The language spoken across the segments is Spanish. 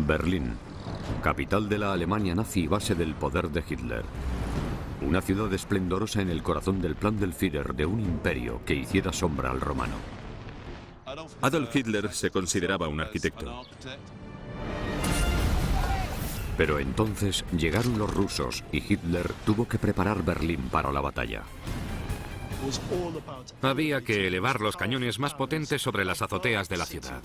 Berlín, capital de la Alemania nazi y base del poder de Hitler. Una ciudad esplendorosa en el corazón del plan del Führer de un imperio que hiciera sombra al romano. Adolf Hitler se consideraba un arquitecto. Pero entonces llegaron los rusos y Hitler tuvo que preparar Berlín para la batalla. Había que elevar los cañones más potentes sobre las azoteas de la ciudad.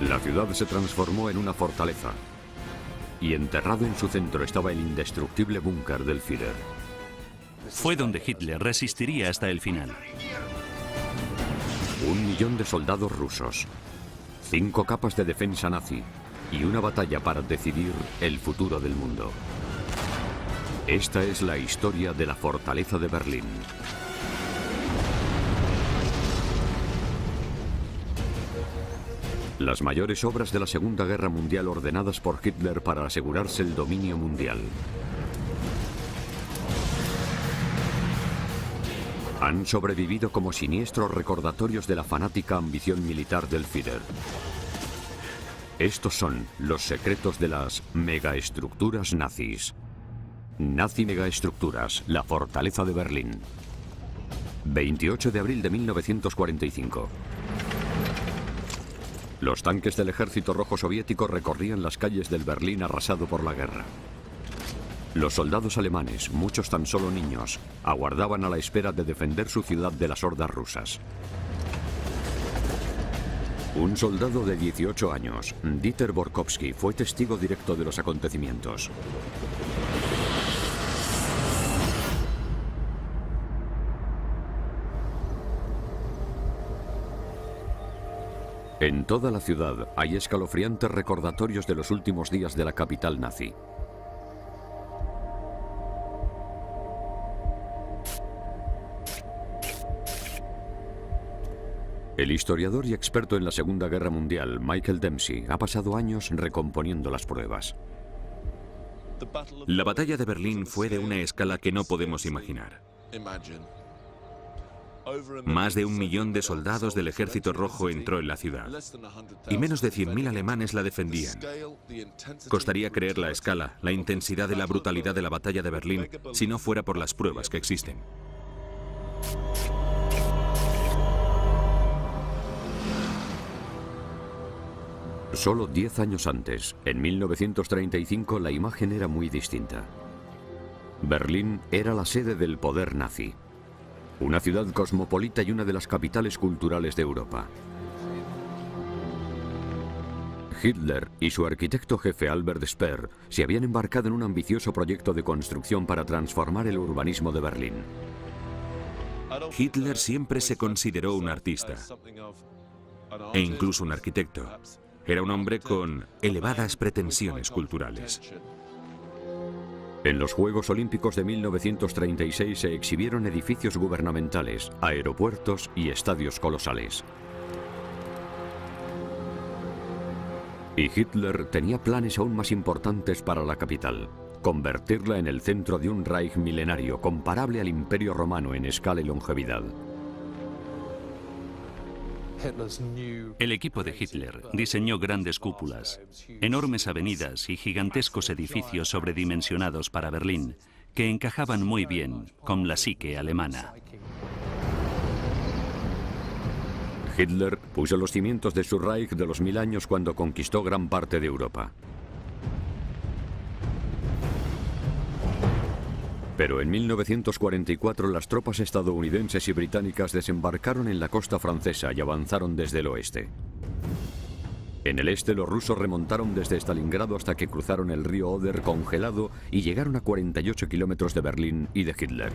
La ciudad se transformó en una fortaleza y enterrado en su centro estaba el indestructible búnker del Führer. Fue donde Hitler resistiría hasta el final. 1 millón de soldados rusos, 5 capas de defensa nazi y una batalla para decidir el futuro del mundo. Esta es la historia de la fortaleza de Berlín. Las mayores obras de la Segunda Guerra Mundial ordenadas por Hitler para asegurarse el dominio mundial. Han sobrevivido como siniestros recordatorios de la fanática ambición militar del Führer. Estos son los secretos de las megaestructuras nazis. Nazi Megaestructuras, la fortaleza de Berlín. 28 de abril de 1945. Los tanques del Ejército Rojo Soviético recorrían las calles del Berlín arrasado por la guerra. Los soldados alemanes, muchos tan solo niños, aguardaban a la espera de defender su ciudad de las hordas rusas. Un soldado de 18 años, Dieter Borkowski, fue testigo directo de los acontecimientos. En toda la ciudad hay escalofriantes recordatorios de los últimos días de la capital nazi. El historiador y experto en la Segunda Guerra Mundial, Michael Dempsey, ha pasado años recomponiendo las pruebas. La batalla de Berlín fue de una escala que no podemos imaginar. Más de 1 millón de soldados del Ejército Rojo entró en la ciudad y menos de 100.000 alemanes la defendían. Costaría creer la escala, la intensidad y la brutalidad de la batalla de Berlín si no fuera por las pruebas que existen. Solo 10 años antes, en 1935, la imagen era muy distinta. Berlín era la sede del poder nazi. Una ciudad cosmopolita y una de las capitales culturales de Europa. Hitler y su arquitecto jefe Albert Speer se habían embarcado en un ambicioso proyecto de construcción para transformar el urbanismo de Berlín. Hitler siempre se consideró un artista e incluso un arquitecto. Era un hombre con elevadas pretensiones culturales. En los Juegos Olímpicos de 1936 se exhibieron edificios gubernamentales, aeropuertos y estadios colosales. Y Hitler tenía planes aún más importantes para la capital: convertirla en el centro de un Reich milenario comparable al Imperio Romano en escala y longevidad. El equipo de Hitler diseñó grandes cúpulas, enormes avenidas y gigantescos edificios sobredimensionados para Berlín, que encajaban muy bien con la psique alemana. Hitler puso los cimientos de su Reich de los 1000 años cuando conquistó gran parte de Europa. Pero en 1944 las tropas estadounidenses y británicas desembarcaron en la costa francesa y avanzaron desde el oeste. En el este los rusos remontaron desde Stalingrado hasta que cruzaron el río Oder congelado y llegaron a 48 kilómetros de Berlín y de Hitler.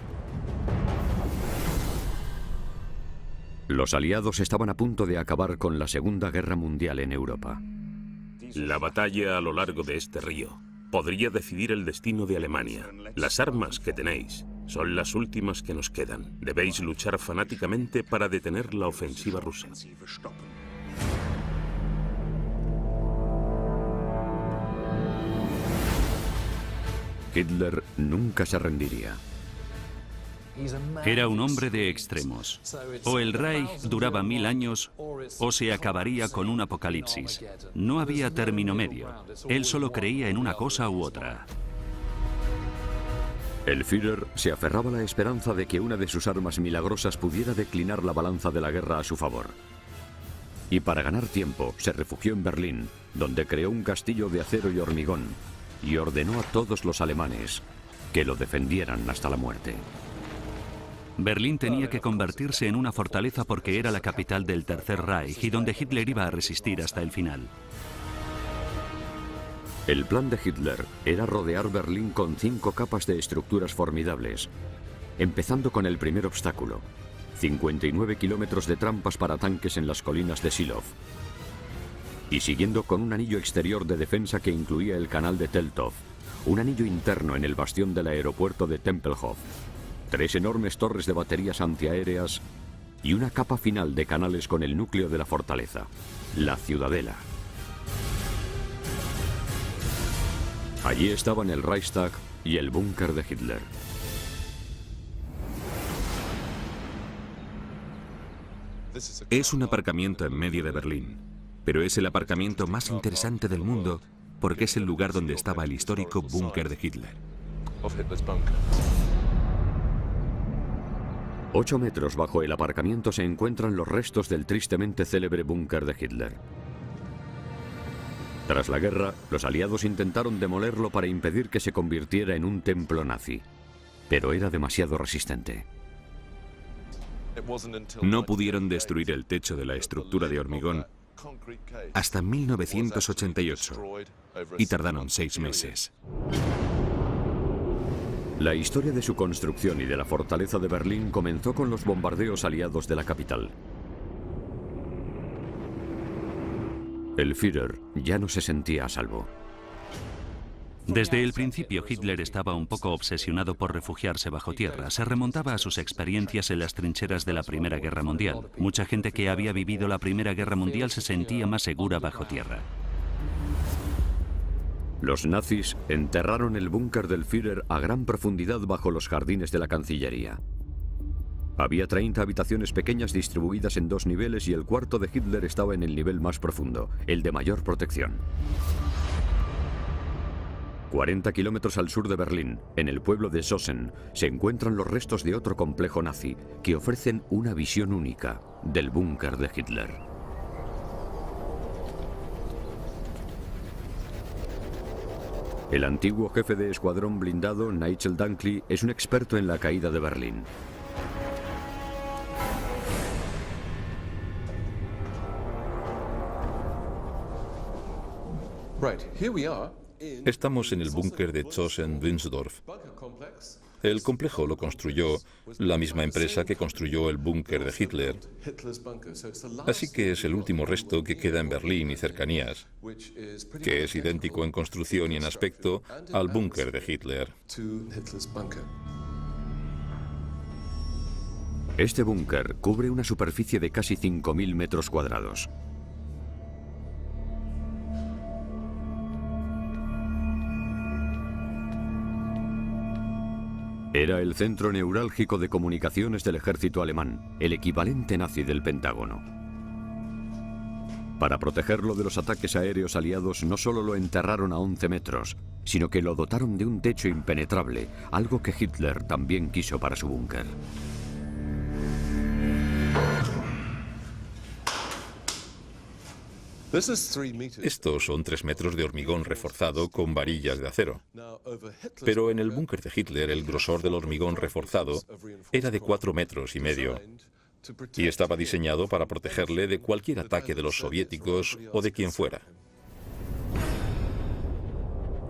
Los aliados estaban a punto de acabar con la Segunda Guerra Mundial en Europa. La batalla a lo largo de este río podría decidir el destino de Alemania. Las armas que tenéis son las últimas que nos quedan. Debéis luchar fanáticamente para detener la ofensiva rusa. Hitler nunca se rendiría. Era un hombre de extremos. O el Reich duraba 1000 años o se acabaría con un apocalipsis. No había término medio. Él solo creía en una cosa u otra. El Führer se aferraba a la esperanza de que una de sus armas milagrosas pudiera declinar la balanza de la guerra a su favor. Y para ganar tiempo, se refugió en Berlín, donde creó un castillo de acero y hormigón, y ordenó a todos los alemanes que lo defendieran hasta la muerte. Berlín tenía que convertirse en una fortaleza porque era la capital del Tercer Reich y donde Hitler iba a resistir hasta el final. El plan de Hitler era rodear Berlín con 5 capas de estructuras formidables, empezando con el primer obstáculo, 59 kilómetros de trampas para tanques en las colinas de Silov, y siguiendo con un anillo exterior de defensa que incluía el canal de Teltow, un anillo interno en el bastión del aeropuerto de Tempelhof, 3 enormes torres de baterías antiaéreas y una capa final de canales con el núcleo de la fortaleza, la Ciudadela. Allí estaban el Reichstag y el búnker de Hitler. Es un aparcamiento en medio de Berlín, pero es el aparcamiento más interesante del mundo porque es el lugar donde estaba el histórico búnker de Hitler. 8 metros bajo el aparcamiento se encuentran los restos del tristemente célebre búnker de Hitler. Tras la guerra, los aliados intentaron demolerlo para impedir que se convirtiera en un templo nazi, pero era demasiado resistente. No pudieron destruir el techo de la estructura de hormigón hasta 1988 y tardaron 6 meses. La historia de su construcción y de la fortaleza de Berlín comenzó con los bombardeos aliados de la capital. El Führer ya no se sentía a salvo. Desde el principio Hitler estaba un poco obsesionado por refugiarse bajo tierra. Se remontaba a sus experiencias en las trincheras de la Primera Guerra Mundial. Mucha gente que había vivido la Primera Guerra Mundial se sentía más segura bajo tierra. Los nazis enterraron el búnker del Führer a gran profundidad bajo los jardines de la Cancillería. Había 30 habitaciones pequeñas distribuidas en 2 niveles y el cuarto de Hitler estaba en el nivel más profundo, el de mayor protección. 40 kilómetros al sur de Berlín, en el pueblo de Zosen, se encuentran los restos de otro complejo nazi que ofrecen una visión única del búnker de Hitler. El antiguo jefe de escuadrón blindado, Nigel Dunkley, es un experto en la caída de Berlín. Estamos en el búnker de Zosen-Wünsdorf. El complejo lo construyó la misma empresa que construyó el búnker de Hitler. Así que es el último resto que queda en Berlín y cercanías, que es idéntico en construcción y en aspecto al búnker de Hitler. Este búnker cubre una superficie de casi 5.000 metros cuadrados. Era el centro neurálgico de comunicaciones del ejército alemán, el equivalente nazi del Pentágono. Para protegerlo de los ataques aéreos aliados, no solo lo enterraron a 11 metros, sino que lo dotaron de un techo impenetrable, algo que Hitler también quiso para su búnker. Estos son 3 metros de hormigón reforzado con varillas de acero. Pero en el búnker de Hitler el grosor del hormigón reforzado era de 4,5 metros y estaba diseñado para protegerle de cualquier ataque de los soviéticos o de quien fuera.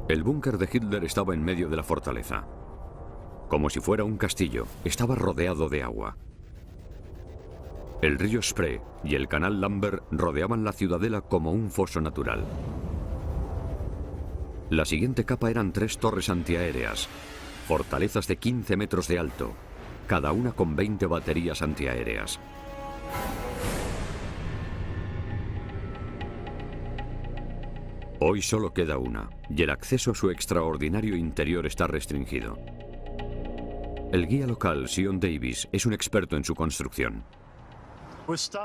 El búnker de Hitler estaba en medio de la fortaleza. Como si fuera un castillo, estaba rodeado de agua. El río Spree y el canal Lambert rodeaban la ciudadela como un foso natural. La siguiente capa eran 3 torres antiaéreas, fortalezas de 15 metros de alto, cada una con 20 baterías antiaéreas. Hoy solo queda una, y el acceso a su extraordinario interior está restringido. El guía local, Sion Davis, es un experto en su construcción.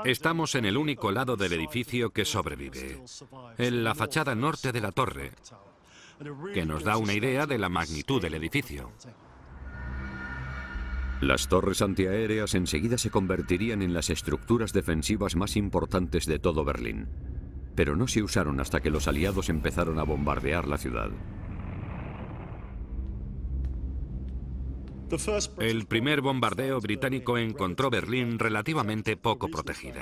Estamos en el único lado del edificio que sobrevive, en la fachada norte de la torre, que nos da una idea de la magnitud del edificio. Las torres antiaéreas enseguida se convertirían en las estructuras defensivas más importantes de todo Berlín, pero no se usaron hasta que los aliados empezaron a bombardear la ciudad. El primer bombardeo británico encontró Berlín relativamente poco protegida.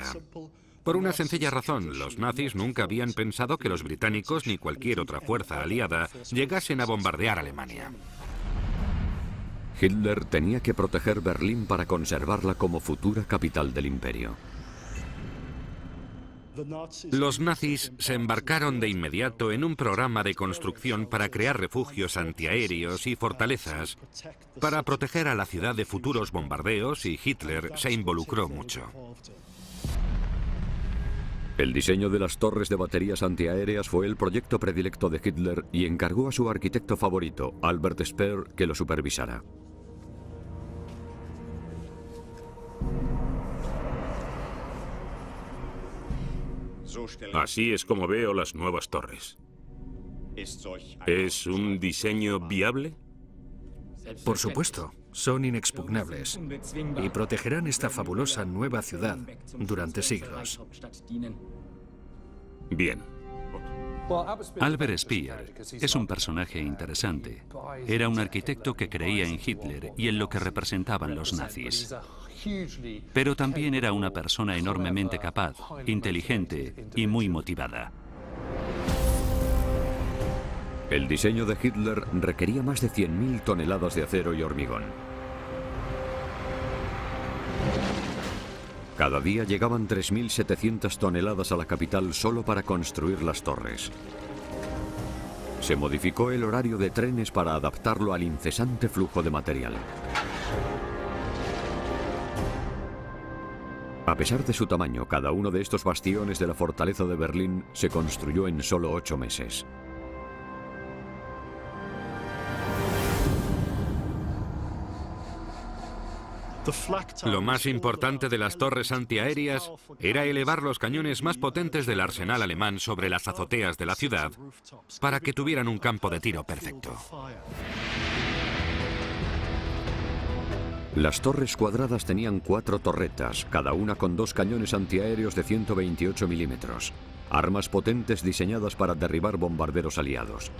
Por una sencilla razón, los nazis nunca habían pensado que los británicos ni cualquier otra fuerza aliada llegasen a bombardear Alemania. Hitler tenía que proteger Berlín para conservarla como futura capital del imperio. Los nazis se embarcaron de inmediato en un programa de construcción para crear refugios antiaéreos y fortalezas para proteger a la ciudad de futuros bombardeos, y Hitler se involucró mucho. El diseño de las torres de baterías antiaéreas fue el proyecto predilecto de Hitler y encargó a su arquitecto favorito, Albert Speer, que lo supervisara. Así es como veo las nuevas torres. ¿Es un diseño viable? Por supuesto, son inexpugnables y protegerán esta fabulosa nueva ciudad durante siglos. Bien. Albert Speer es un personaje interesante. Era un arquitecto que creía en Hitler y en lo que representaban los nazis. Pero también era una persona enormemente capaz, inteligente y muy motivada. El diseño de Hitler requería más de 100.000 toneladas de acero y hormigón. Cada día llegaban 3.700 toneladas a la capital solo para construir las torres. Se modificó el horario de trenes para adaptarlo al incesante flujo de material. A pesar de su tamaño, cada uno de estos bastiones de la fortaleza de Berlín se construyó en solo 8 meses. Lo más importante de las torres antiaéreas era elevar los cañones más potentes del arsenal alemán sobre las azoteas de la ciudad para que tuvieran un campo de tiro perfecto. Las torres cuadradas tenían 4 torretas, cada una con 2 cañones antiaéreos de 128 milímetros, armas potentes diseñadas para derribar bombarderos aliados.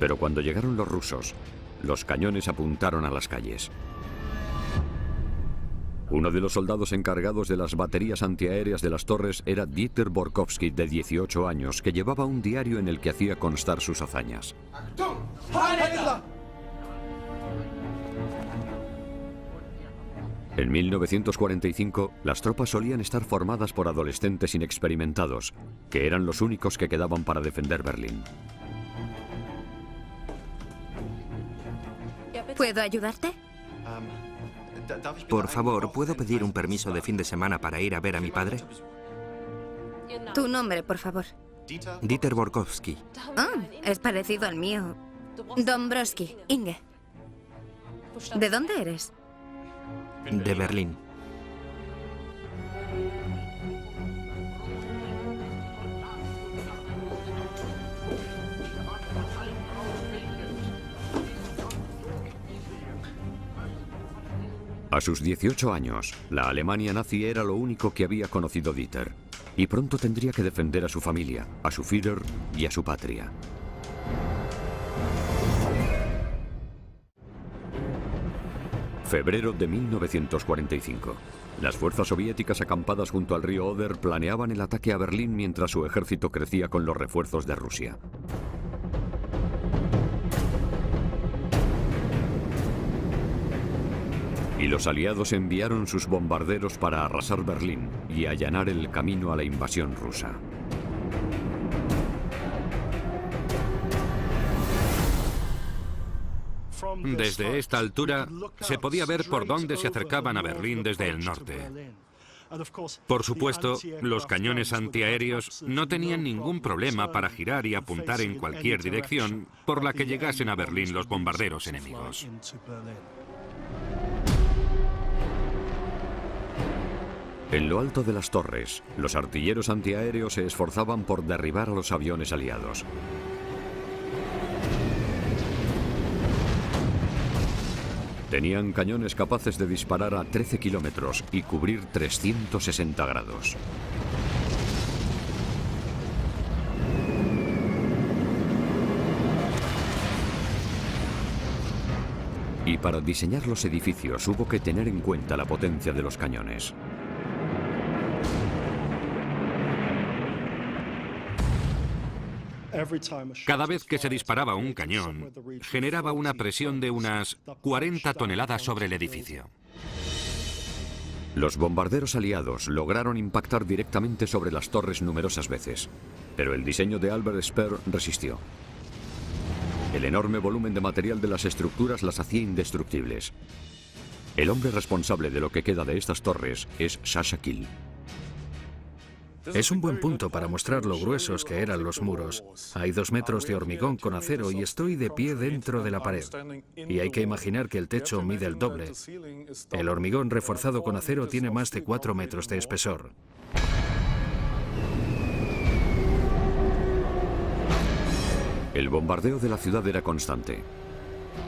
Pero cuando llegaron los rusos, los cañones apuntaron a las calles. Uno de los soldados encargados de las baterías antiaéreas de las torres era Dieter Borkowski, de 18 años, que llevaba un diario en el que hacía constar sus hazañas. En 1945, las tropas solían estar formadas por adolescentes inexperimentados, que eran los únicos que quedaban para defender Berlín. ¿Puedo ayudarte? Por favor, ¿puedo pedir un permiso de fin de semana para ir a ver a mi padre? Tu nombre, por favor. Dieter Borkowski. Ah, es parecido al mío. Dombrowski, Inge. ¿De dónde eres? De Berlín. A sus 18 años, la Alemania nazi era lo único que había conocido Dieter, y pronto tendría que defender a su familia, a su Führer y a su patria. Febrero de 1945. Las fuerzas soviéticas acampadas junto al río Oder planeaban el ataque a Berlín mientras su ejército crecía con los refuerzos de Rusia. Y los aliados enviaron sus bombarderos para arrasar Berlín y allanar el camino a la invasión rusa. Desde esta altura se podía ver por dónde se acercaban a Berlín desde el norte. Por supuesto, los cañones antiaéreos no tenían ningún problema para girar y apuntar en cualquier dirección por la que llegasen a Berlín los bombarderos enemigos. En lo alto de las torres, los artilleros antiaéreos se esforzaban por derribar a los aviones aliados. Tenían cañones capaces de disparar a 13 kilómetros y cubrir 360 grados. Y para diseñar los edificios hubo que tener en cuenta la potencia de los cañones. Cada vez que se disparaba un cañón, generaba una presión de unas 40 toneladas sobre el edificio. Los bombarderos aliados lograron impactar directamente sobre las torres numerosas veces, pero el diseño de Albert Speer resistió. El enorme volumen de material de las estructuras las hacía indestructibles. El hombre responsable de lo que queda de estas torres es Sasha Kiel. Es un buen punto para mostrar lo gruesos que eran los muros. Hay 2 metros de hormigón con acero y estoy de pie dentro de la pared. Y hay que imaginar que el techo mide el doble. El hormigón reforzado con acero tiene más de 4 metros de espesor. El bombardeo de la ciudad era constante.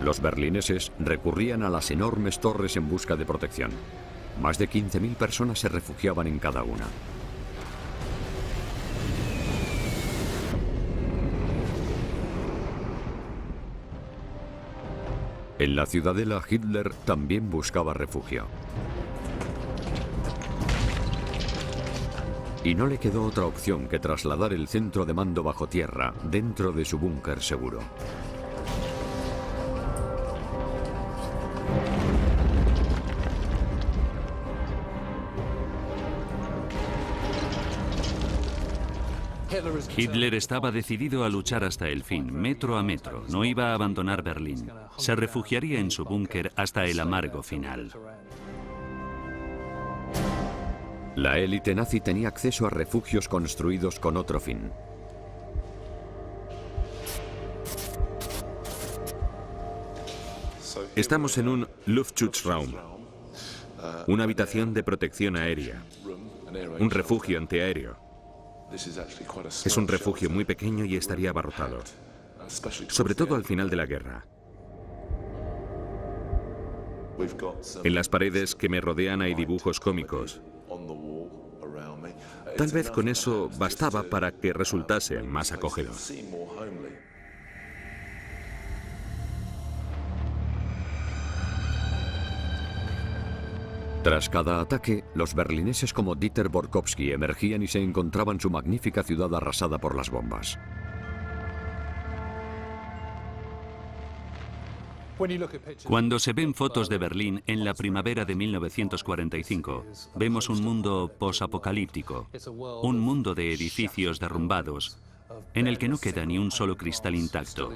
Los berlineses recurrían a las enormes torres en busca de protección. Más de 15.000 personas se refugiaban en cada una. En la ciudadela, Hitler también buscaba refugio. Y no le quedó otra opción que trasladar el centro de mando bajo tierra dentro de su búnker seguro. Hitler estaba decidido a luchar hasta el fin, metro a metro. No iba a abandonar Berlín. Se refugiaría en su búnker hasta el amargo final. La élite nazi tenía acceso a refugios construidos con otro fin. Estamos en un Luftschutzraum, una habitación de protección aérea, un refugio antiaéreo. Es un refugio muy pequeño y estaría abarrotado, sobre todo al final de la guerra. En las paredes que me rodean hay dibujos cómicos. Tal vez con eso bastaba para que resultase más acogedor. Tras cada ataque, los berlineses como Dieter Borkowski emergían y se encontraban su magnífica ciudad arrasada por las bombas. Cuando se ven fotos de Berlín en la primavera de 1945, vemos un mundo posapocalíptico, un mundo de edificios derrumbados, en el que no queda ni un solo cristal intacto.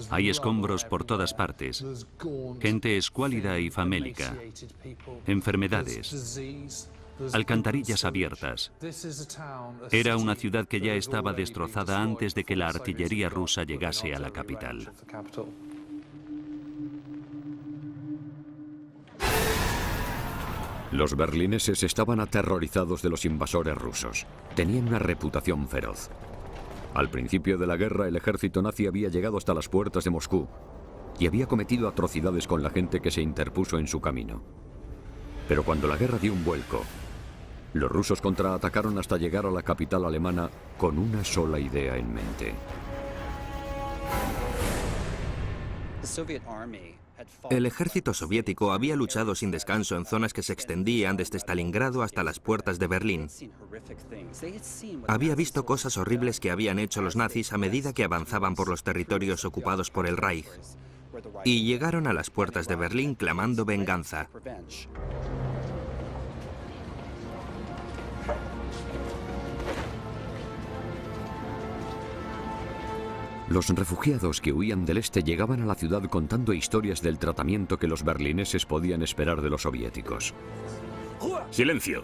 Hay escombros por todas partes, gente escuálida y famélica, enfermedades, alcantarillas abiertas. Era una ciudad que ya estaba destrozada antes de que la artillería rusa llegase a la capital. Los berlineses estaban aterrorizados de los invasores rusos. Tenían una reputación feroz. Al principio de la guerra, el ejército nazi había llegado hasta las puertas de Moscú y había cometido atrocidades con la gente que se interpuso en su camino. Pero cuando la guerra dio un vuelco, los rusos contraatacaron hasta llegar a la capital alemana con una sola idea en mente. El ejército soviético había luchado sin descanso en zonas que se extendían desde Stalingrado hasta las puertas de Berlín. Había visto cosas horribles que habían hecho los nazis a medida que avanzaban por los territorios ocupados por el Reich. Y llegaron a las puertas de Berlín clamando venganza. Los refugiados que huían del este llegaban a la ciudad contando historias del tratamiento que los berlineses podían esperar de los soviéticos. ¡Silencio!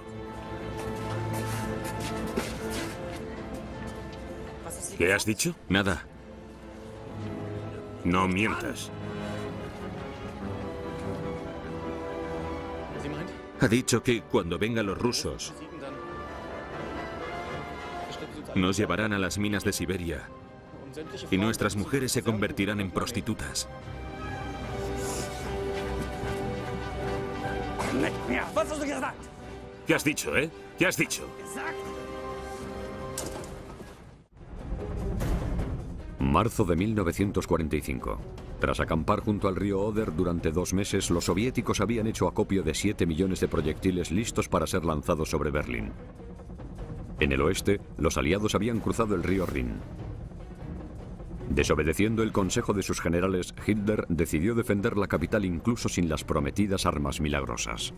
¿Qué has dicho? Nada. No mientas. Ha dicho que cuando vengan los rusos, nos llevarán a las minas de Siberia y nuestras mujeres se convertirán en prostitutas. ¿Qué has dicho, eh? ¿Qué has dicho? Marzo de 1945. Tras acampar junto al río Oder durante 2 meses, los soviéticos habían hecho acopio de 7 millones de proyectiles listos para ser lanzados sobre Berlín. En el oeste, los aliados habían cruzado el río Rin. Desobedeciendo el consejo de sus generales, Hitler decidió defender la capital incluso sin las prometidas armas milagrosas.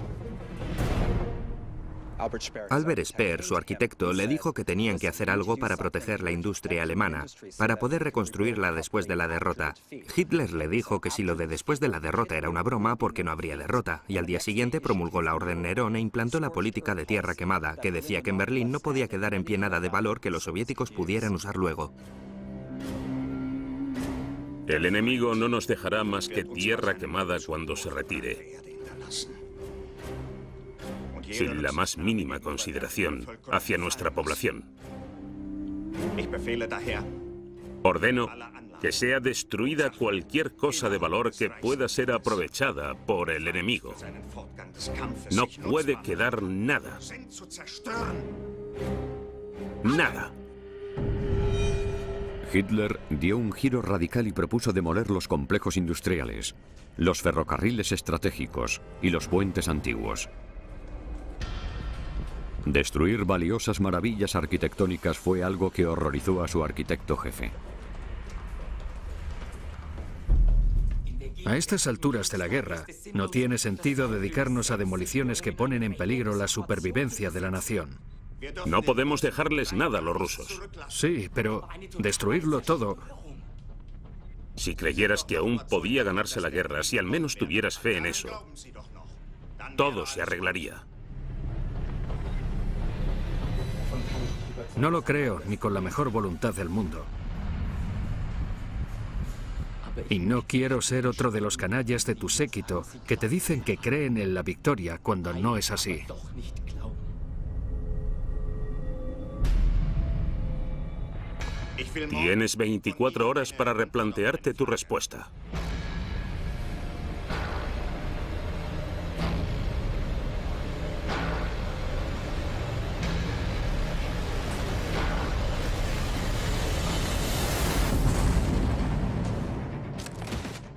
Albert Speer, su arquitecto, le dijo que tenían que hacer algo para proteger la industria alemana, para poder reconstruirla después de la derrota. Hitler le dijo que si lo de después de la derrota era una broma, porque no habría derrota, y al día siguiente promulgó la Orden Nerón e implantó la política de tierra quemada, que decía que en Berlín no podía quedar en pie nada de valor que los soviéticos pudieran usar luego. El enemigo no nos dejará más que tierra quemada cuando se retire, sin la más mínima consideración hacia nuestra población. Ordeno que sea destruida cualquier cosa de valor que pueda ser aprovechada por el enemigo. No puede quedar nada. Nada. Hitler dio un giro radical y propuso demoler los complejos industriales, los ferrocarriles estratégicos y los puentes antiguos. Destruir valiosas maravillas arquitectónicas fue algo que horrorizó a su arquitecto jefe. A estas alturas de la guerra, no tiene sentido dedicarnos a demoliciones que ponen en peligro la supervivencia de la nación. No podemos dejarles nada a los rusos. Sí, pero destruirlo todo... Si creyeras que aún podía ganarse la guerra, si al menos tuvieras fe en eso, todo se arreglaría. No lo creo, ni con la mejor voluntad del mundo. Y no quiero ser otro de los canallas de tu séquito que te dicen que creen en la victoria cuando no es así. Tienes 24 horas para replantearte tu respuesta.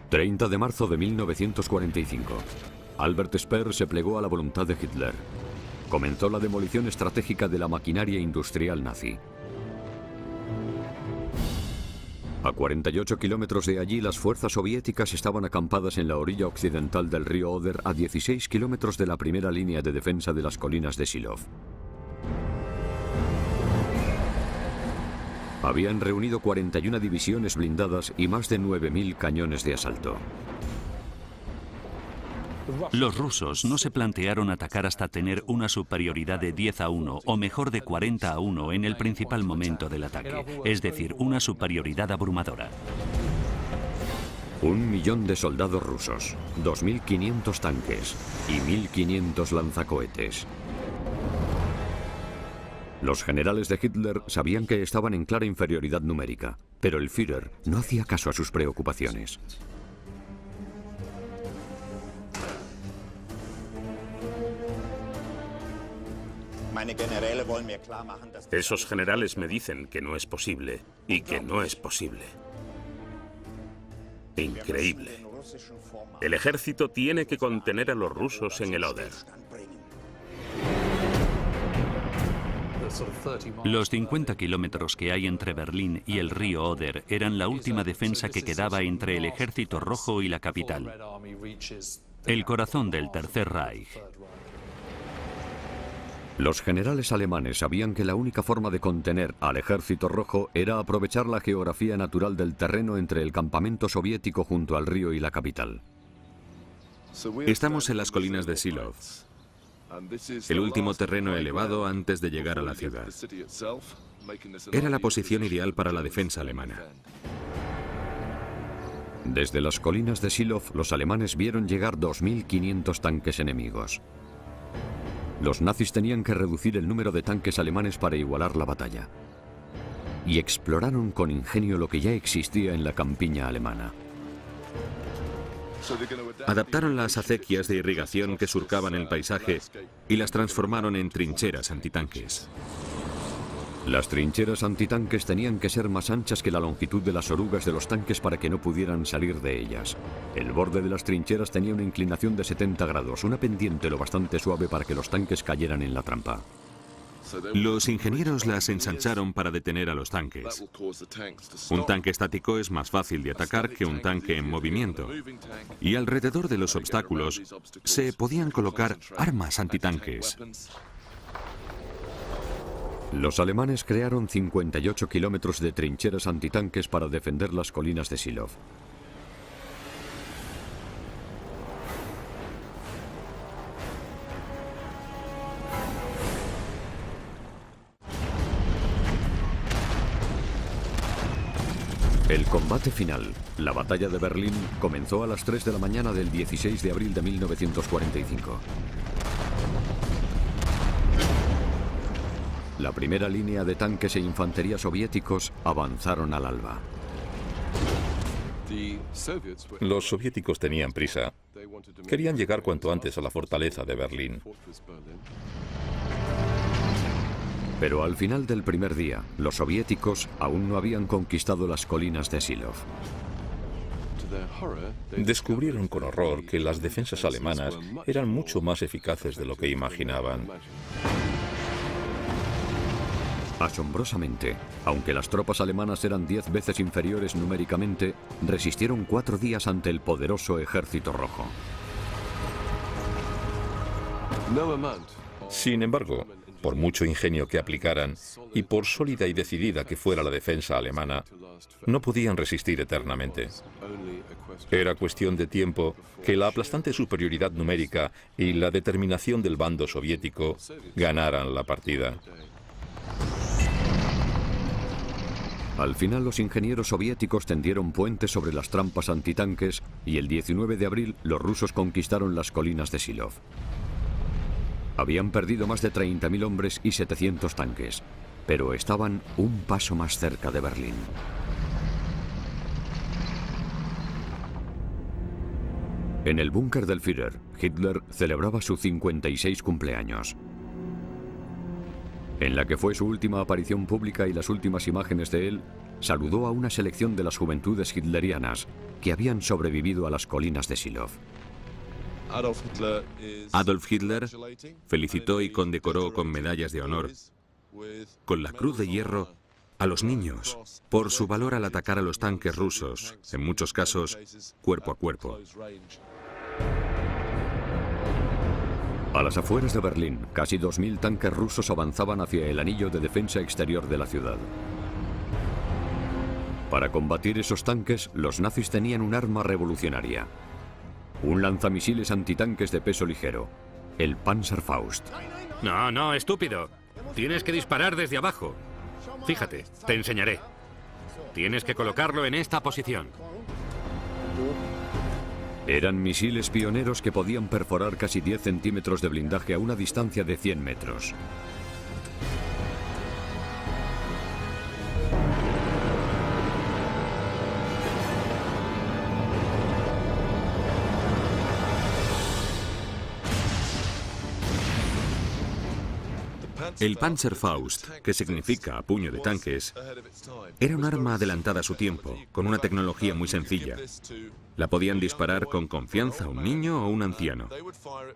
...30 de marzo de 1945... Albert Speer se plegó a la voluntad de Hitler. Comenzó la demolición estratégica de la maquinaria industrial nazi. A 48 kilómetros de allí, las fuerzas soviéticas estaban acampadas en la orilla occidental del río Oder, a 16 kilómetros de la primera línea de defensa de las colinas de Silov. Habían reunido 41 divisiones blindadas y más de 9.000 cañones de asalto. Los rusos no se plantearon atacar hasta tener una superioridad de 10-1 o mejor de 40-1 en el principal momento del ataque, es decir, una superioridad abrumadora. 1 millón de soldados rusos, 2.500 tanques y 1.500 lanzacohetes. Los generales de Hitler sabían que estaban en clara inferioridad numérica, pero el Führer no hacía caso a sus preocupaciones. Esos generales me dicen que no es posible, y que no es posible. Increíble. El ejército tiene que contener a los rusos en el Oder. Los 50 kilómetros que hay entre Berlín y el río Oder eran la última defensa que quedaba entre el Ejército Rojo y la capital, el corazón del Tercer Reich. Los generales alemanes sabían que la única forma de contener al Ejército Rojo era aprovechar la geografía natural del terreno entre el campamento soviético junto al río y la capital. Estamos en las colinas de Silov. el último terreno elevado antes de llegar a la ciudad. Era la posición ideal para la defensa alemana. Desde las colinas de Silov, los alemanes vieron llegar 2.500 tanques enemigos. Los nazis tenían que reducir el número de tanques alemanes para igualar la batalla. Y exploraron con ingenio lo que ya existía en la campiña alemana. Adaptaron las acequias de irrigación que surcaban el paisaje y las transformaron en trincheras antitanques. Las trincheras antitanques tenían que ser más anchas que la longitud de las orugas de los tanques para que no pudieran salir de ellas. El borde de las trincheras tenía una inclinación de 70 grados, una pendiente lo bastante suave para que los tanques cayeran en la trampa. Los ingenieros las ensancharon para detener a los tanques. Un tanque estático es más fácil de atacar que un tanque en movimiento. Y alrededor de los obstáculos se podían colocar armas antitanques. Los alemanes crearon 58 kilómetros de trincheras antitanques para defender las colinas de Silov. El combate final, la batalla de Berlín, comenzó a las 3 de la mañana del 16 de abril de 1945. La primera línea de tanques e infantería soviéticos avanzaron al alba. Los soviéticos tenían prisa. Querían llegar cuanto antes a la fortaleza de Berlín. Pero al final del primer día, los soviéticos aún no habían conquistado las colinas de Silov. Descubrieron con horror que las defensas alemanas eran mucho más eficaces de lo que imaginaban. Asombrosamente, aunque las tropas alemanas eran 10 veces inferiores numéricamente, resistieron 4 días ante el poderoso Ejército Rojo. Sin embargo, por mucho ingenio que aplicaran y por sólida y decidida que fuera la defensa alemana, no podían resistir eternamente. Era cuestión de tiempo que la aplastante superioridad numérica y la determinación del bando soviético ganaran la partida. Al final, los ingenieros soviéticos tendieron puentes sobre las trampas antitanques y el 19 de abril los rusos conquistaron las colinas de Silov. Habían perdido más de 30.000 hombres y 700 tanques, pero estaban un paso más cerca de Berlín. En el búnker del Führer, Hitler celebraba su 56 cumpleaños. En la que fue su última aparición pública y las últimas imágenes de él, saludó a una selección de las juventudes hitlerianas que habían sobrevivido a las colinas de Silov. Adolf Hitler felicitó y condecoró con medallas de honor, con la Cruz de Hierro, a los niños por su valor al atacar a los tanques rusos, en muchos casos cuerpo a cuerpo. A las afueras de Berlín, casi 2.000 tanques rusos avanzaban hacia el anillo de defensa exterior de la ciudad. Para combatir esos tanques, los nazis tenían un arma revolucionaria. Un lanzamisiles antitanques de peso ligero, el Panzerfaust. No, estúpido. Tienes que disparar desde abajo. Fíjate, te enseñaré. Tienes que colocarlo en esta posición. Eran misiles pioneros que podían perforar casi 10 centímetros de blindaje a una distancia de 100 metros. El Panzerfaust, que significa puño de tanques, era un arma adelantada a su tiempo, con una tecnología muy sencilla. La podían disparar con confianza un niño o un anciano,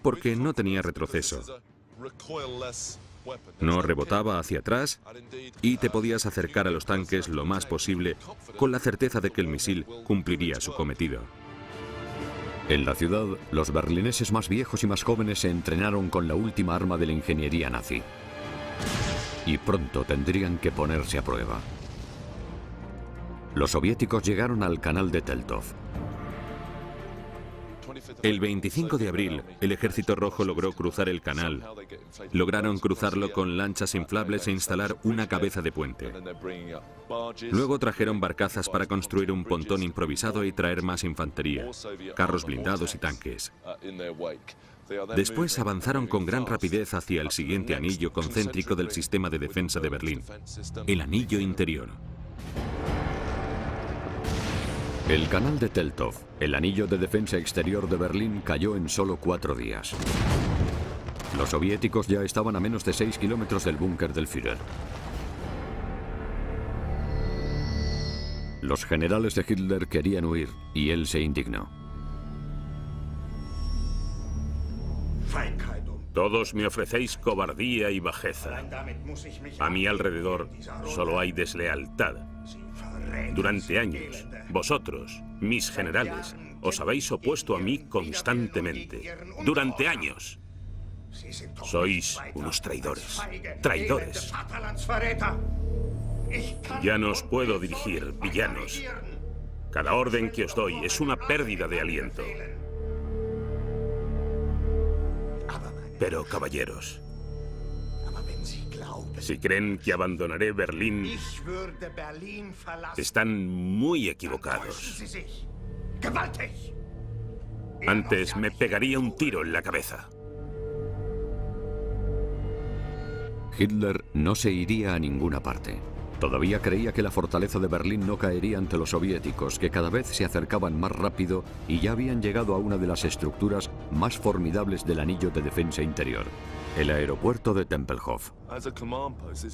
porque no tenía retroceso. No rebotaba hacia atrás y te podías acercar a los tanques lo más posible con la certeza de que el misil cumpliría su cometido. En la ciudad, los berlineses más viejos y más jóvenes se entrenaron con la última arma de la ingeniería nazi. Y pronto tendrían que ponerse a prueba. Los soviéticos llegaron al canal de Teltov. El 25 de abril, el Ejército Rojo logró cruzar el canal. Lograron cruzarlo con lanchas inflables e instalar una cabeza de puente. Luego trajeron barcazas para construir un pontón improvisado y traer más infantería, carros blindados y tanques. Después avanzaron con gran rapidez hacia el siguiente anillo concéntrico del sistema de defensa de Berlín, el anillo interior. El canal de Teltow, el anillo de defensa exterior de Berlín, cayó en solo 4 días. Los soviéticos ya estaban a menos de 6 kilómetros del búnker del Führer. Los generales de Hitler querían huir y él se indignó. Todos me ofrecéis cobardía y bajeza. A mi alrededor solo hay deslealtad. Durante años, vosotros, mis generales, os habéis opuesto a mí constantemente. Durante años. Sois unos traidores. Traidores. Ya no os puedo dirigir, villanos. Cada orden que os doy es una pérdida de aliento. Pero, caballeros, si creen que abandonaré Berlín, están muy equivocados. Antes me pegaría un tiro en la cabeza. Hitler no se iría a ninguna parte. Todavía creía que la fortaleza de Berlín no caería ante los soviéticos, que cada vez se acercaban más rápido y ya habían llegado a una de las estructuras más formidables del anillo de defensa interior, el aeropuerto de Tempelhof.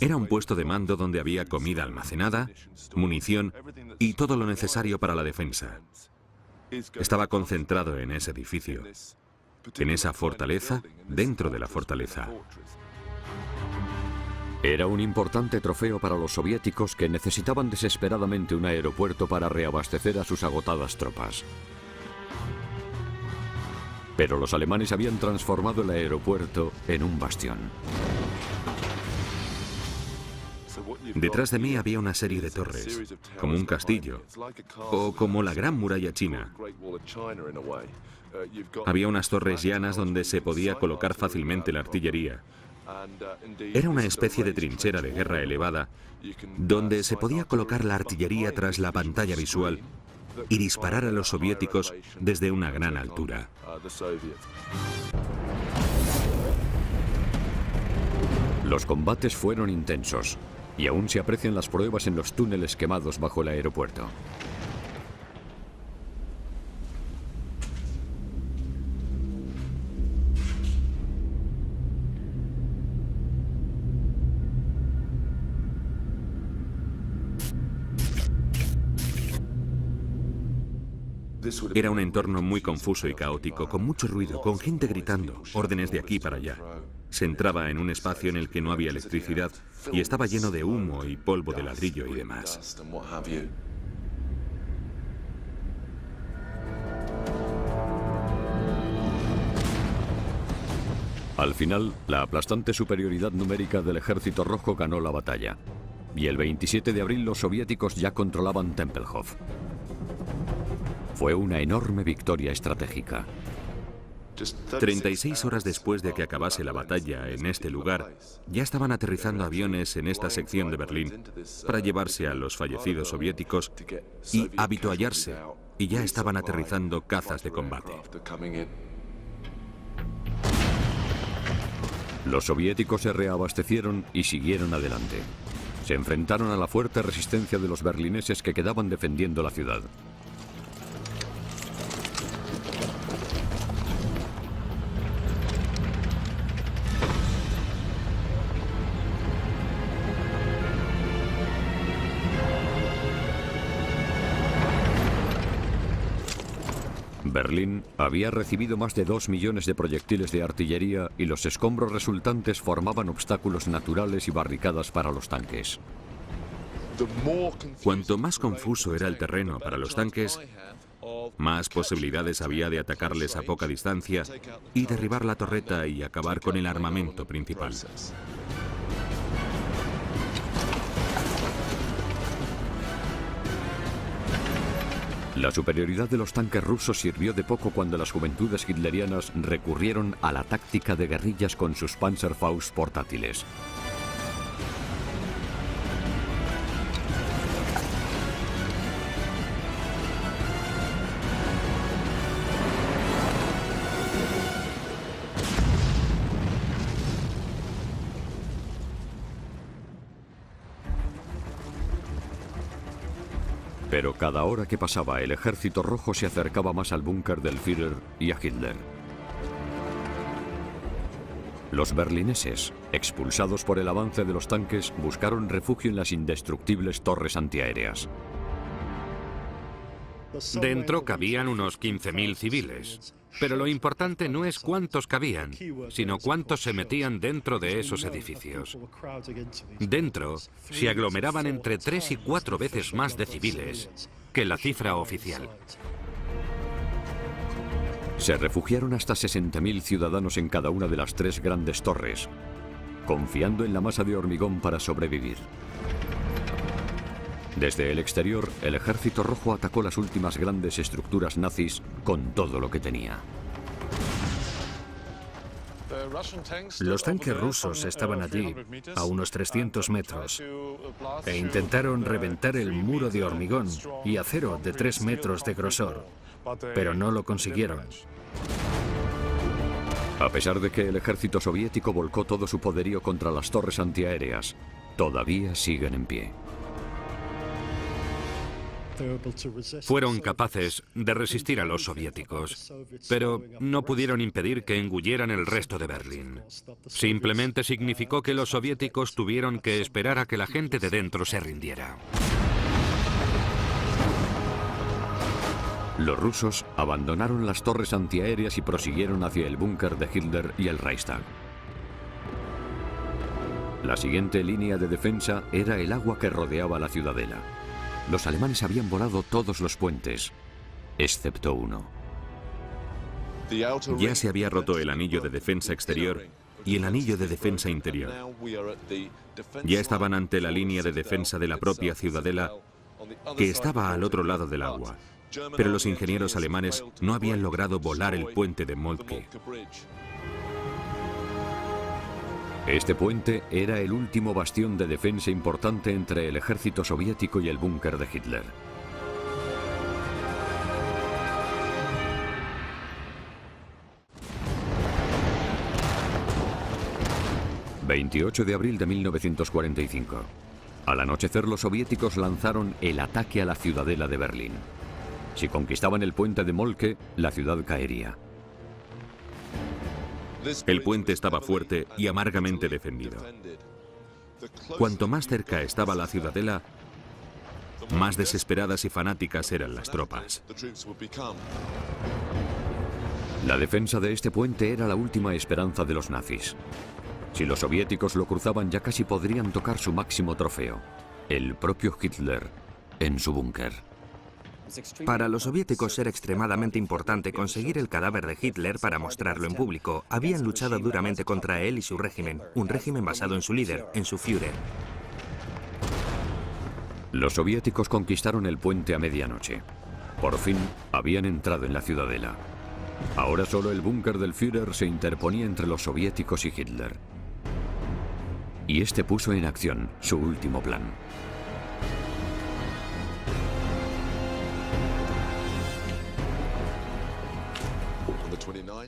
Era un puesto de mando donde había comida almacenada, munición y todo lo necesario para la defensa. Estaba concentrado en ese edificio, en esa fortaleza, dentro de la fortaleza. Era un importante trofeo para los soviéticos que necesitaban desesperadamente un aeropuerto para reabastecer a sus agotadas tropas. Pero los alemanes habían transformado el aeropuerto en un bastión. Detrás de mí había una serie de torres, como un castillo, o como la Gran Muralla China. Había unas torres llanas donde se podía colocar fácilmente la artillería. Era una especie de trinchera de guerra elevada, donde se podía colocar la artillería tras la pantalla visual y disparar a los soviéticos desde una gran altura. Los combates fueron intensos, y aún se aprecian las pruebas en los túneles quemados bajo el aeropuerto. Era un entorno muy confuso y caótico, con mucho ruido, con gente gritando, órdenes de aquí para allá. Se entraba en un espacio en el que no había electricidad y estaba lleno de humo y polvo de ladrillo y demás. Al final, la aplastante superioridad numérica del Ejército Rojo ganó la batalla, y el 27 de abril los soviéticos ya controlaban Tempelhof. Fue una enorme victoria estratégica. 36 horas después de que acabase la batalla en este lugar, ya estaban aterrizando aviones en esta sección de Berlín para llevarse a los fallecidos soviéticos y habituallarse, y ya estaban aterrizando cazas de combate. Los soviéticos se reabastecieron y siguieron adelante. Se enfrentaron a la fuerte resistencia de los berlineses que quedaban defendiendo la ciudad. Berlín había recibido más de 2 millones de proyectiles de artillería y los escombros resultantes formaban obstáculos naturales y barricadas para los tanques. Cuanto más confuso era el terreno para los tanques, más posibilidades había de atacarles a poca distancia y derribar la torreta y acabar con el armamento principal. La superioridad de los tanques rusos sirvió de poco cuando las juventudes hitlerianas recurrieron a la táctica de guerrillas con sus Panzerfaust portátiles. Pero cada hora que pasaba, el ejército rojo se acercaba más al búnker del Führer y a Hitler. Los berlineses, expulsados por el avance de los tanques, buscaron refugio en las indestructibles torres antiaéreas. Dentro cabían unos 15.000 civiles. Pero lo importante no es cuántos cabían, sino cuántos se metían dentro de esos edificios. Dentro se aglomeraban entre 3 y 4 veces más de civiles que la cifra oficial. Se refugiaron hasta 60.000 ciudadanos en cada una de las 3 grandes torres, confiando en la masa de hormigón para sobrevivir. Desde el exterior, el ejército rojo atacó las últimas grandes estructuras nazis con todo lo que tenía. Los tanques rusos estaban allí, a unos 300 metros, e intentaron reventar el muro de hormigón y acero de 3 metros de grosor, pero no lo consiguieron. A pesar de que el ejército soviético volcó todo su poderío contra las torres antiaéreas, todavía siguen en pie. Fueron capaces de resistir a los soviéticos, pero no pudieron impedir que engulleran el resto de Berlín. Simplemente significó que los soviéticos tuvieron que esperar a que la gente de dentro se rindiera. Los rusos abandonaron las torres antiaéreas y prosiguieron hacia el búnker de Hitler y el Reichstag. La siguiente línea de defensa era el agua que rodeaba la ciudadela. Los alemanes habían volado todos los puentes, excepto uno. Ya se había roto el anillo de defensa exterior y el anillo de defensa interior. Ya estaban ante la línea de defensa de la propia ciudadela, que estaba al otro lado del agua. Pero los ingenieros alemanes no habían logrado volar el puente de Moltke. Este puente era el último bastión de defensa importante entre el ejército soviético y el búnker de Hitler. ...28 de abril de 1945... Al anochecer los soviéticos lanzaron el ataque a la ciudadela de Berlín. Si conquistaban el puente de Moltke, la ciudad caería. El puente estaba fuerte y amargamente defendido. Cuanto más cerca estaba la ciudadela, más desesperadas y fanáticas eran las tropas. La defensa de este puente era la última esperanza de los nazis. Si los soviéticos lo cruzaban, ya casi podrían tocar su máximo trofeo, el propio Hitler en su búnker. Para los soviéticos era extremadamente importante conseguir el cadáver de Hitler para mostrarlo en público. Habían luchado duramente contra él y su régimen, un régimen basado en su líder, en su Führer. Los soviéticos conquistaron el puente a medianoche. Por fin habían entrado en la ciudadela. Ahora solo el búnker del Führer se interponía entre los soviéticos y Hitler. Y este puso en acción su último plan.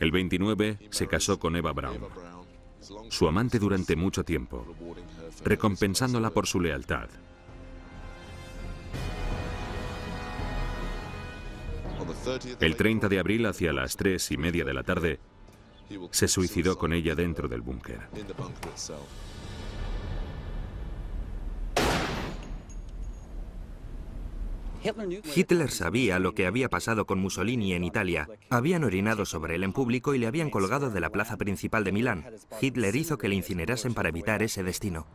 El 29 se casó con Eva Braun, su amante durante mucho tiempo, recompensándola por su lealtad. El 30 de abril, hacia las 3:30 de la tarde, se suicidó con ella dentro del búnker. Hitler sabía lo que había pasado con Mussolini en Italia. Habían orinado sobre él en público y le habían colgado de la plaza principal de Milán. Hitler hizo que le incinerasen para evitar ese destino.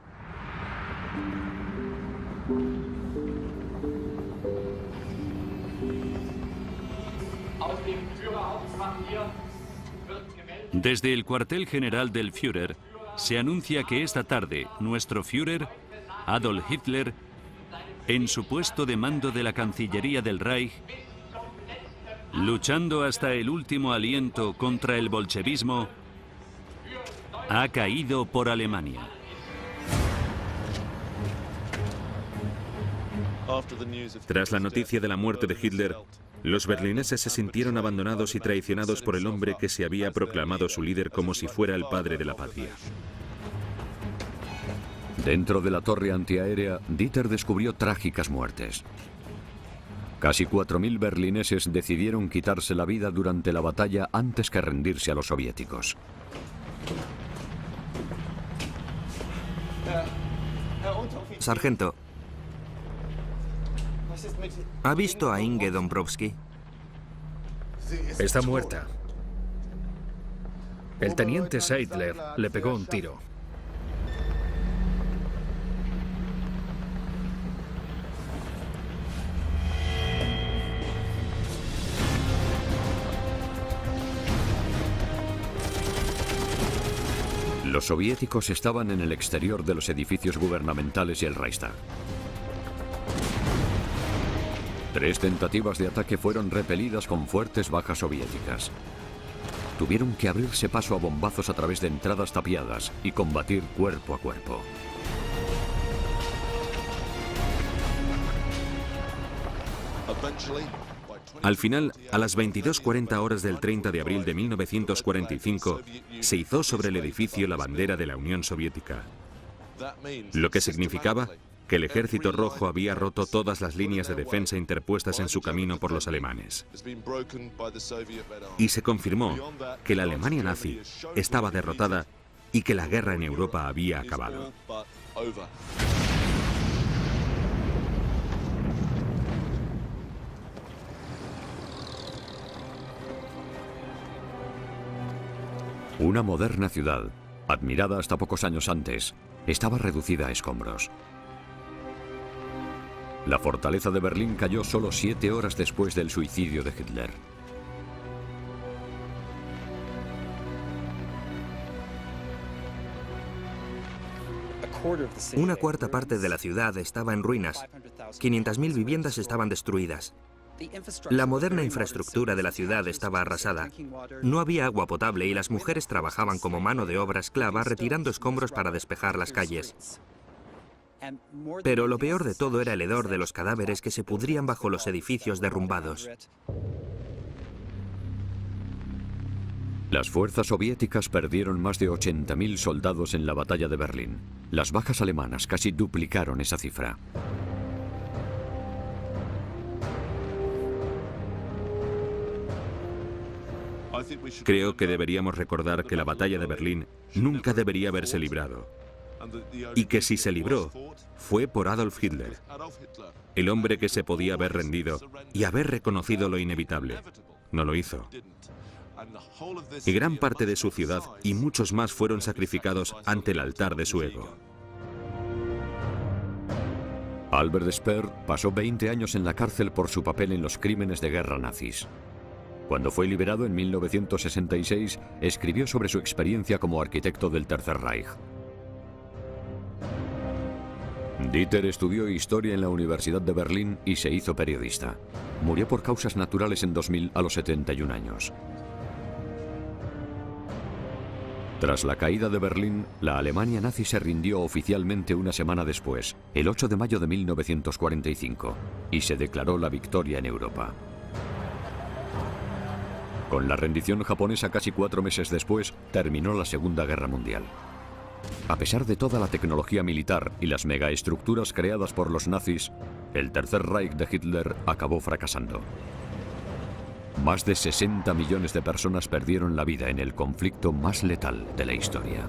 Desde el cuartel general del Führer se anuncia que esta tarde nuestro Führer, Adolf Hitler, en su puesto de mando de la Cancillería del Reich, luchando hasta el último aliento contra el bolchevismo, ha caído por Alemania. Tras la noticia de la muerte de Hitler, los berlineses se sintieron abandonados y traicionados por el hombre que se había proclamado su líder como si fuera el padre de la patria. Dentro de la torre antiaérea, Dieter descubrió trágicas muertes. Casi 4.000 berlineses decidieron quitarse la vida durante la batalla antes que rendirse a los soviéticos. Sargento, ¿ha visto a Inge Dombrowski? Está muerta. El teniente Seidler le pegó un tiro. Los soviéticos estaban en el exterior de los edificios gubernamentales y el Reichstag. 3 tentativas de ataque fueron repelidas con fuertes bajas soviéticas. Tuvieron que abrirse paso a bombazos a través de entradas tapiadas y combatir cuerpo a cuerpo. Al final, a las 22:40 horas del 30 de abril de 1945, se izó sobre el edificio la bandera de la Unión Soviética, lo que significaba que el Ejército Rojo había roto todas las líneas de defensa interpuestas en su camino por los alemanes. Y se confirmó que la Alemania nazi estaba derrotada y que la guerra en Europa había acabado. Una moderna ciudad, admirada hasta pocos años antes, estaba reducida a escombros. La fortaleza de Berlín cayó solo 7 horas después del suicidio de Hitler. Una cuarta parte de la ciudad estaba en ruinas. 500.000 viviendas estaban destruidas. La moderna infraestructura de la ciudad estaba arrasada. No había agua potable y las mujeres trabajaban como mano de obra esclava retirando escombros para despejar las calles. Pero lo peor de todo era el hedor de los cadáveres que se pudrían bajo los edificios derrumbados. Las fuerzas soviéticas perdieron más de 80.000 soldados en la batalla de Berlín. Las bajas alemanas casi duplicaron esa cifra. Creo que deberíamos recordar que la batalla de Berlín nunca debería haberse librado, y que si se libró, fue por Adolf Hitler, el hombre que se podía haber rendido y haber reconocido lo inevitable. No lo hizo. Y gran parte de su ciudad y muchos más fueron sacrificados ante el altar de su ego. Albert Speer pasó 20 años en la cárcel por su papel en los crímenes de guerra nazis. Cuando fue liberado en 1966, escribió sobre su experiencia como arquitecto del Tercer Reich. Dieter estudió historia en la Universidad de Berlín y se hizo periodista. Murió por causas naturales en 2000 a los 71 años. Tras la caída de Berlín, la Alemania nazi se rindió oficialmente una semana después, el 8 de mayo de 1945, y se declaró la victoria en Europa. Con la rendición japonesa casi 4 meses después, terminó la Segunda Guerra Mundial. A pesar de toda la tecnología militar y las megaestructuras creadas por los nazis, el Tercer Reich de Hitler acabó fracasando. Más de 60 millones de personas perdieron la vida en el conflicto más letal de la historia.